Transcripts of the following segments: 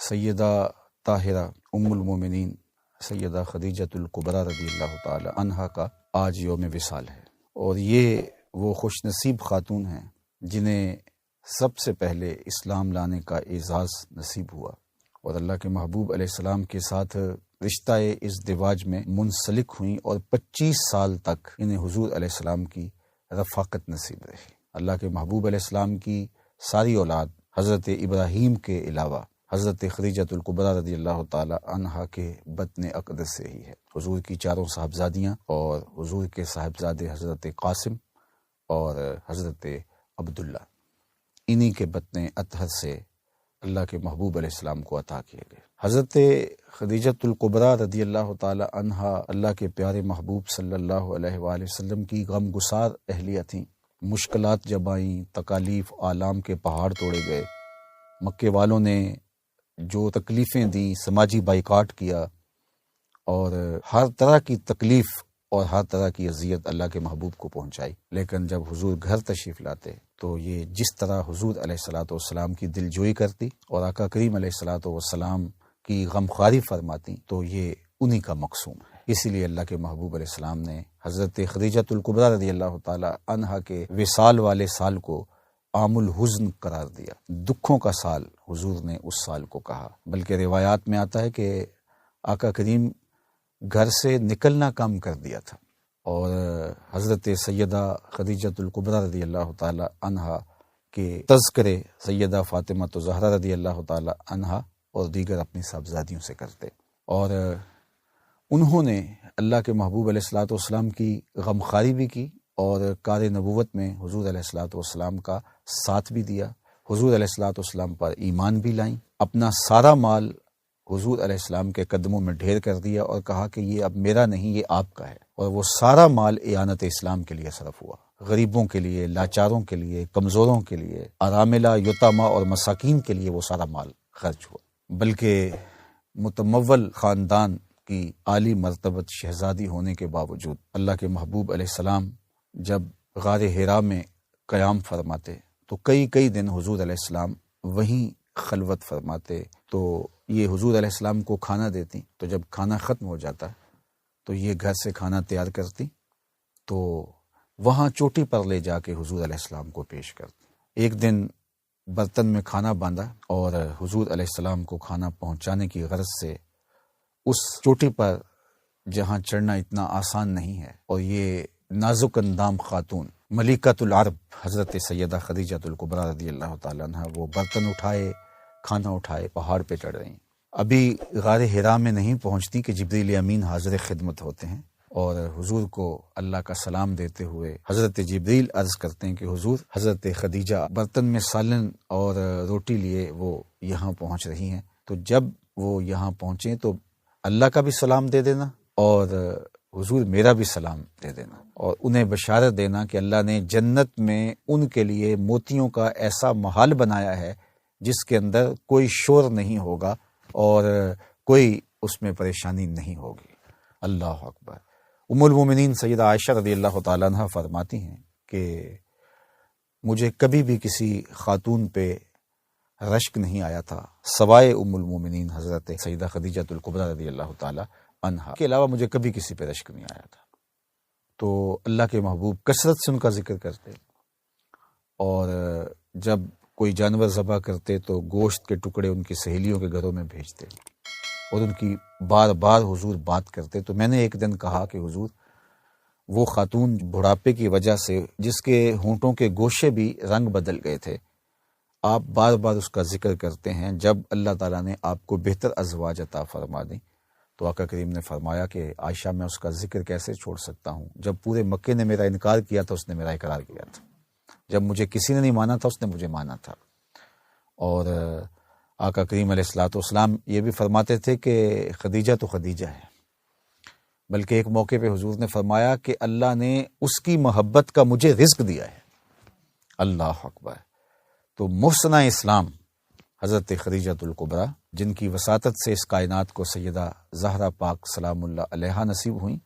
سیدہ طاہرہ ام المومنین سیدہ خدیجۃ الکبریٰ رضی اللہ تعالی عنہا کا آج یوم وصال ہے، اور یہ وہ خوش نصیب خاتون ہیں جنہیں سب سے پہلے اسلام لانے کا اعزاز نصیب ہوا، اور اللہ کے محبوب علیہ السلام کے ساتھ رشتہ ازدواج میں منسلک ہوئیں، اور 25 سال تک انہیں حضور علیہ السلام کی رفاقت نصیب رہی۔ اللہ کے محبوب علیہ السلام کی ساری اولاد حضرت ابراہیم کے علاوہ حضرت خدیجۃ الکبریٰ رضی اللہ تعالی عنہا کے بطن اقدس سے ہی ہے۔ حضور کی چاروں صاحبزادیاں اور حضور کے صاحبزادے حضرت قاسم اور حضرت عبداللہ، انہی کے بطن اطہر سے اللہ کے محبوب علیہ السلام کو عطا کیے گئے۔ حضرت خدیجۃ الکبریٰ رضی اللہ تعالی عنہا اللہ کے پیارے محبوب صلی اللہ علیہ وآلہ وسلم کی غم گسار اہلیہ تھیں۔ مشکلات جب آئیں، تکالیف آلام کے پہاڑ توڑے گئے، مکے والوں نے جو تکلیفیں دیں، سماجی بائیکاٹ کیا، اور ہر طرح کی تکلیف اور ہر طرح کی اذیت اللہ کے محبوب کو پہنچائی، لیکن جب حضور گھر تشریف لاتے تو یہ جس طرح حضور علیہ الصلوۃ والسلام کی دلجوئی کرتی اور آقا کریم علیہ الصلوۃ والسلام کی غمخواری فرماتی، تو یہ انہی کا مقصوم ہے۔ اسی لیے اللہ کے محبوب علیہ السلام نے حضرت خدیجۃ الکبریٰ رضی اللہ تعالی عنہا کے وصال والے سال کو عام الحزن قرار دیا۔ دکھوں کا سال حضور نے اس سال کو کہا، بلکہ روایات میں آتا ہے کہ آقا کریم گھر سے نکلنا کم کر دیا تھا، اور حضرت سیدہ خدیجۃ الکبریٰ رضی اللہ تعالی عنہا کے تذکرے سیدہ فاطمہ الزہرا رضی اللہ تعالی عنہا اور دیگر اپنی صاحبزادیوں سے کرتے، اور انہوں نے اللہ کے محبوب علیہ الصلوۃ والسلام کی غمخواری بھی کی، اور کار نبوت میں حضور علیہ الصلوۃ والسلام کا ساتھ بھی دیا، حضور علیہ الصلوۃ والسلام پر ایمان بھی لائیں، اپنا سارا مال حضور علیہ السلام کے قدموں میں ڈھیر کر دیا اور کہا کہ یہ اب میرا نہیں، یہ آپ کا ہے، اور وہ سارا مال اعانت اسلام کے لیے صرف ہوا، غریبوں کے لیے، لاچاروں کے لیے، کمزوروں کے لیے، اراملہ، یتامہ اور مساکین کے لیے وہ سارا مال خرچ ہوا۔ بلکہ متمول خاندان کی عالی مرتبت شہزادی ہونے کے باوجود اللہ کے محبوب علیہ السلام جب غار حرا میں قیام فرماتے تو کئی دن حضور علیہ السلام وہیں خلوت فرماتے، تو یہ حضور علیہ السلام کو کھانا دیتی، تو جب کھانا ختم ہو جاتا تو یہ گھر سے کھانا تیار کرتی، تو وہاں چوٹی پر لے جا کے حضور علیہ السلام کو پیش کرتی۔ ایک دن برتن میں کھانا باندھا، اور حضور علیہ السلام کو کھانا پہنچانے کی غرض سے اس چوٹی پر جہاں چڑھنا اتنا آسان نہیں ہے، اور یہ نازک اندام خاتون ملکۃ العرب حضرت سیدہ خدیجۃ الکبریٰ رضی اللہ تعالیٰ عنہ وہ برتن اٹھائے، کھانا اٹھائے، پہاڑ پہ چڑھ رہی، ابھی غار حرا میں نہیں پہنچتی کہ جبریل امین حاضر خدمت ہوتے ہیں، اور حضور کو اللہ کا سلام دیتے ہوئے حضرت جبریل عرض کرتے ہیں کہ حضور، حضرت خدیجہ برتن میں سالن اور روٹی لیے وہ یہاں پہنچ رہی ہیں، تو جب وہ یہاں پہنچیں تو اللہ کا بھی سلام دے دینا، اور حضور میرا بھی سلام دے دینا، اور انہیں بشارت دینا کہ اللہ نے جنت میں ان کے لیے موتیوں کا ایسا محل بنایا ہے جس کے اندر کوئی شور نہیں ہوگا اور کوئی اس میں پریشانی نہیں ہوگی۔ اللہ اکبر۔ ام المومنین سیدہ عائشہ رضی اللہ تعالیٰ عنہ فرماتی ہیں کہ مجھے کبھی بھی کسی خاتون پہ رشک نہیں آیا تھا سوائے ام المومنین حضرت سیدہ خدیجۃ الکبریٰ رضی اللہ تعالی عنہا کے علاوہ مجھے کبھی کسی پہ رشک نہیں آیا تھا۔ تو اللہ کے محبوب کثرت سے ان کا ذکر کرتے، اور جب کوئی جانور ذبح کرتے تو گوشت کے ٹکڑے ان کی سہیلیوں کے گھروں میں بھیجتے، اور ان کی بار بار حضور بات کرتے۔ تو میں نے ایک دن کہا کہ حضور، وہ خاتون بڑھاپے کی وجہ سے جس کے ہونٹوں کے گوشے بھی رنگ بدل گئے تھے، آپ بار بار اس کا ذکر کرتے ہیں، جب اللہ تعالیٰ نے آپ کو بہتر ازواج عطا فرما دیں تو آقا کریم نے فرمایا کہ عائشہ میں اس کا ذکر کیسے چھوڑ سکتا ہوں، جب پورے مکے نے میرا انکار کیا تھا اس نے میرا اقرار کیا تھا، جب مجھے کسی نے نہیں مانا تھا اس نے مجھے مانا تھا۔ اور آقا کریم علیہ الصلوۃ والسلام یہ بھی فرماتے تھے کہ خدیجہ تو خدیجہ ہے، بلکہ ایک موقع پہ حضور نے فرمایا کہ اللہ نے اس کی محبت کا مجھے رزق دیا ہے۔ اللہ اکبر۔ تو محسنہ اسلام حضرت خدیجۃ الکبریٰ، جن کی وساطت سے اس کائنات کو سیدہ زہرا پاک سلام اللہ علیہا نصیب ہوئیں،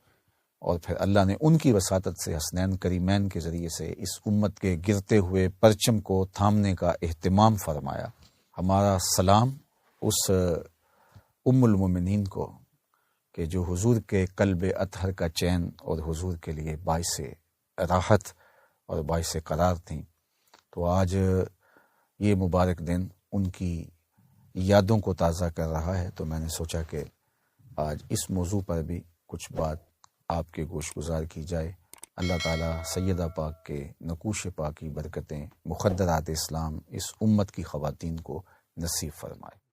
اور پھر اللہ نے ان کی وساطت سے حسنین کریمین کے ذریعے سے اس امت کے گرتے ہوئے پرچم کو تھامنے کا اہتمام فرمایا۔ ہمارا سلام اس ام المومنین کو کہ جو حضور کے قلب اطہر کا چین اور حضور کے لیے باعث راحت اور باعث قرار تھیں، تو آج یہ مبارک دن ان کی یادوں کو تازہ کر رہا ہے، تو میں نے سوچا کہ آج اس موضوع پر بھی کچھ بات آپ کے گوش گزار کی جائے۔ اللہ تعالیٰ سیدہ پاک کے نقوش پاک کی برکتیں، مخدرات اسلام اس امت کی خواتین کو نصیب فرمائے۔